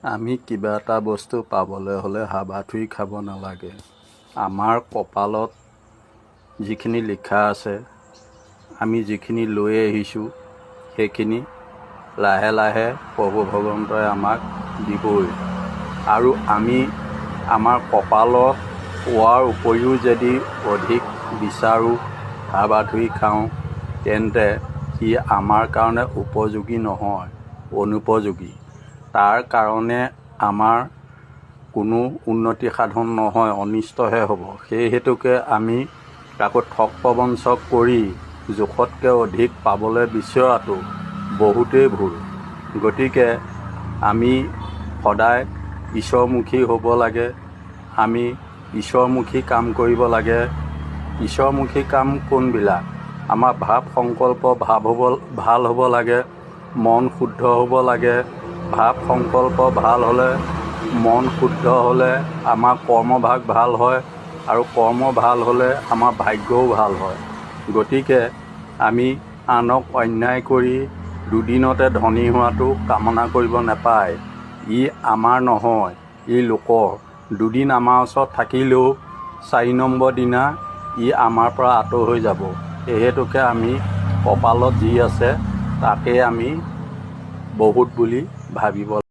আমি কিবা এটা বস্তু পাবলৈ হ'লে হাবাথুৰি খাব নালাগে। আমাৰ কপালত যিখিনি লিখা আছে, আমি যিখিনি লৈ আহিছোঁ, সেইখিনি লাহে লাহে প্ৰভু ভগৱন্তই আমাক দিবই। আৰু আমি আমাৰ কপালত পোৱাৰ উপৰিও যদি অধিক বিচাৰোঁ, হাবাথুৰি খাওঁ, তেন্তে সি আমাৰ কাৰণে উপযোগী নহয়, অনুপযোগী। তাৰ কাৰণে আমাৰ কোনো উন্নতি সাধন নহয়, অনিষ্টহে হ'ব। সেই হেতুকে আমি তাকো ঠগ প্ৰবঞ্চক কৰি জোখতকৈ অধিক পাবলৈ বিচৰাটো বহুতেই ভুল। গতিকে আমি সদায় ঈশ্বৰমুখী হ'ব লাগে। আমি ঈশ্বৰমুখী কাম কৰিব লাগে। ঈশ্বৰমুখী কাম কোনবিলাক? আমাৰ ভাৱ সংকল্প ভাল হ'ব লাগে, মন শুদ্ধ হ'ব লাগে। ভাৱ সংকল্প ভাল হ'লে, মন শুদ্ধ হ'লে আমাৰ কৰ্মভাগ ভাল হয়, আৰু কৰ্ম ভাল হ'লে আমাৰ ভাগ্যও ভাল হয়। গতিকে আমি আনক অন্যায় কৰি দুদিনতে ধনী হোৱাটো কামনা কৰিব নাপায়। ই আমাৰ নহয়, ই লোকৰ। দুদিন আমাৰ ওচৰত থাকিলেও 4 নম্বৰ দিনা ই আমাৰ পৰা আঁতৰ হৈ যাব। সেই হেতুকে আমি কপালত যি আছে তাকে আমি বহুত বুলি ভাবিব